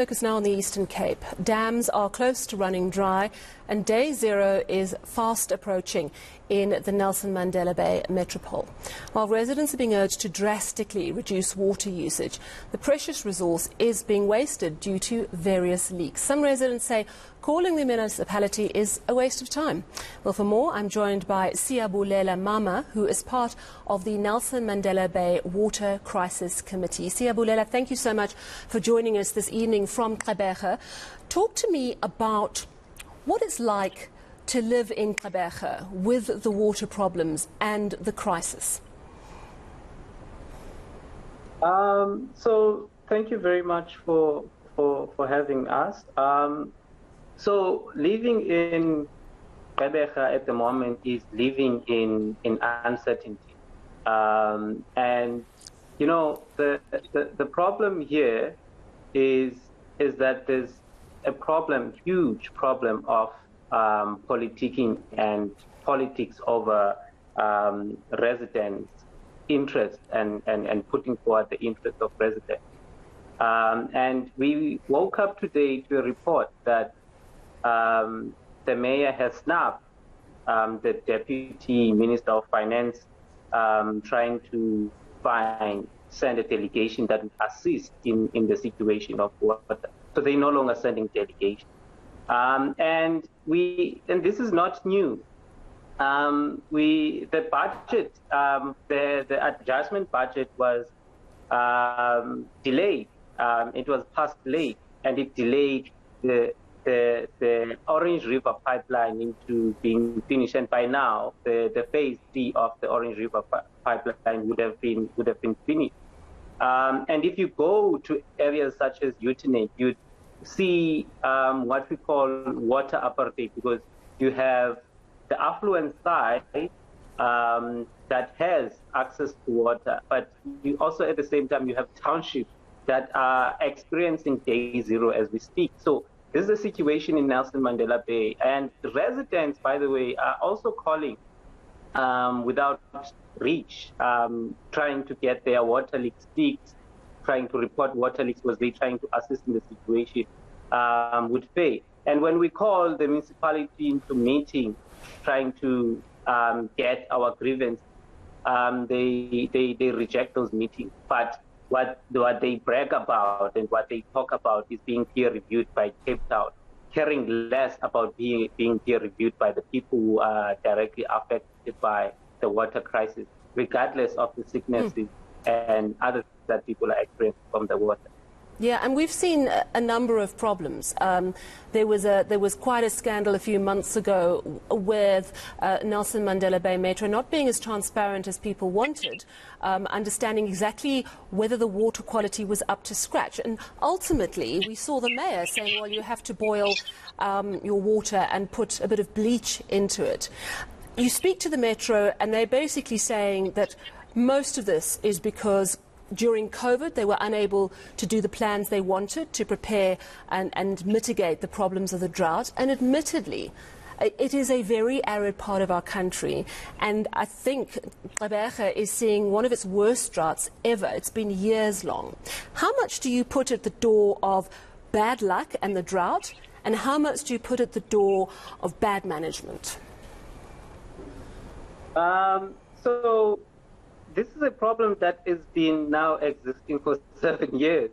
Focus now on the Eastern Cape. Dams are close to running dry and day zero is fast approaching in the Nelson Mandela Bay metropole. While residents are being urged to drastically reduce water usage, the precious resource is being wasted due to various leaks. Some residents say calling the municipality is a waste of time. Well, for more, I'm joined by Siyabulela Mama, who is part of the Nelson Mandela Bay Water Crisis Committee. Siyabulela, thank you so much for joining us this evening from Gqeberha. Talk to me about what it's like to live in Gqeberha with the water problems and the crisis. So thank you very much for having us. So living in Gqeberha at the moment is living in uncertainty. And you know, the problem here is that there's a problem, huge problem of politicking and politics over residents' interest and putting forward the interest of residents. And we woke up today to a report that the mayor has snapped the deputy minister of finance trying to send a delegation that would assist in the situation of water. So they're no longer sending delegation. And this is not new. The budget, the adjustment budget was delayed. It was passed late, and it delayed the Orange River pipeline into being finished. And by now, the phase 3 of the Orange River pipeline would have been finished. And if you go to areas such as Utenate, you'd see what we call water apartheid, because you have the affluent side that has access to water, but you also at the same time you have townships that are experiencing day zero as we speak. So this is a situation in Nelson Mandela Bay, and the residents, by the way, are also calling without reach, trying to get their water leaks fixed, trying to report water leaks because they're trying to assist in the situation would fail. And when we call the municipality into meeting, trying to get our grievance, they reject those meetings. But what they brag about and what they talk about is being peer reviewed by Cape Town, caring less about being peer reviewed by the people who are directly affected by the water crisis, regardless of the sicknesses and other things that people are experiencing from the water. Yeah, and we've seen a number of problems. There was quite a scandal a few months ago with Nelson Mandela Bay Metro not being as transparent as people wanted, understanding exactly whether the water quality was up to scratch. And ultimately, we saw the mayor saying, well, you have to boil your water and put a bit of bleach into it. You speak to the Metro and they're basically saying that most of this is because during COVID, they were unable to do the plans they wanted to prepare and mitigate the problems of the drought. And admittedly, it is a very arid part of our country. And I think Gqeberha is seeing one of its worst droughts ever. It's been years long. How much do you put at the door of bad luck and the drought? And how much do you put at the door of bad management? So this is a problem that has been now existing for 7 years.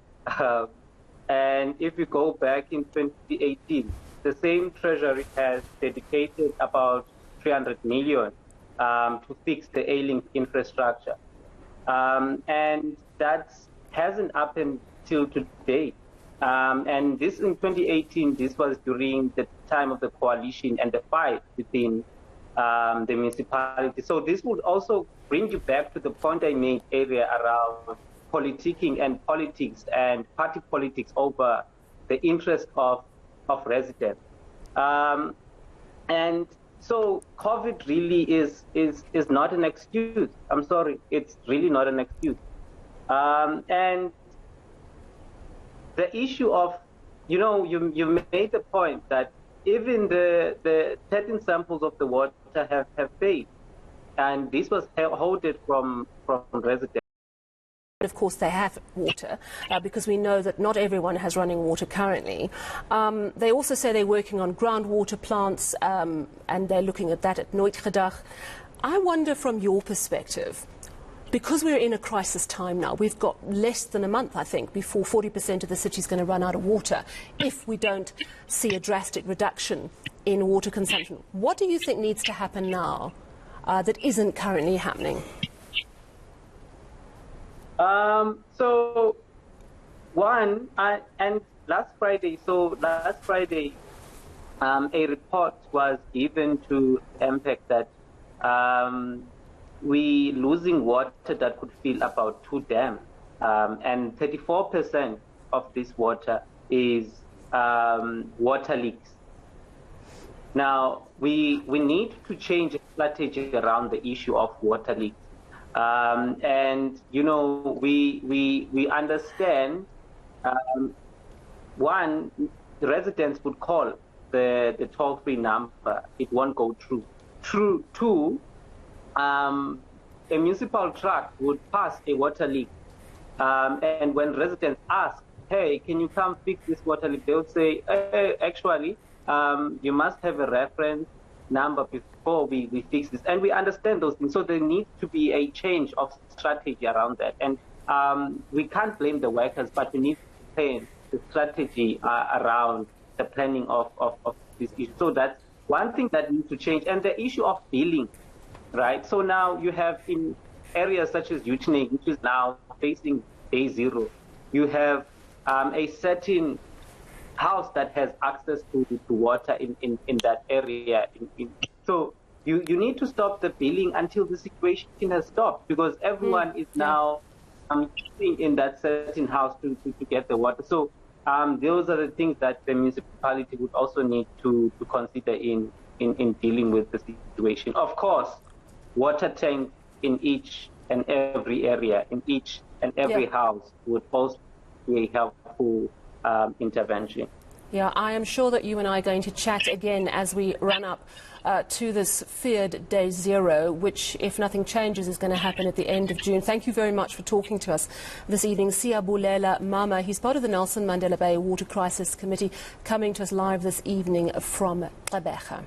And if you go back in 2018, the same Treasury has dedicated about 300 million to fix the ailing infrastructure. And that hasn't happened till today. And this in 2018, this was during the time of the coalition and the fight within the municipality. So this would also bring you back to the point I made earlier around politicking and politics and party politics over the interest of residents. And so COVID really is not an excuse. I'm sorry, it's really not an excuse. And the issue of, you know, you made the point that even the 13 samples of the water have failed. And this was held from residents. of course, they have water because we know that not everyone has running water currently. They also say they're working on groundwater plants and they're looking at that at Nooitgedag. I wonder from your perspective, because we're in a crisis time now, we've got less than a month, I think, before 40% of the city is going to run out of water if we don't see a drastic reduction in water consumption. What do you think needs to happen now that isn't currently happening? So last Friday, a report was given to MPEC that we losing water that could fill about 2 dams, and 34% of this water is water leaks. Now, we need to change the strategy around the issue of water leaks. And, you know, we understand, one, the residents would call the toll-free number. It won't go through. Two, a municipal truck would pass a water leak. And when residents ask, hey, can you come fix this water leak? They would say, actually, you must have a reference number before we fix this. And we understand those things. So there needs to be a change of strategy around that. And we can't blame the workers, but we need to plan the strategy around the planning of this issue. So that's one thing that needs to change. And the issue of billing, right? So now you have in areas such as Utenig, which is now facing day zero, you have a certain house that has access to water in that area. So you need to stop the billing until the situation has stopped, because everyone is now in that certain house to get the water. So those are the things that the municipality would also need to consider in dealing with the situation. Of course, water tanks in each and every area, in each and every house would also be a helpful intervention. Yeah, I am sure that you and I are going to chat again as we run up to this feared day zero, which, if nothing changes, is going to happen at the end of June. Thank you very much for talking to us this evening. Siyabulela Mama, he's part of the Nelson Mandela Bay Water Crisis Committee, coming to us live this evening from Gqeberha.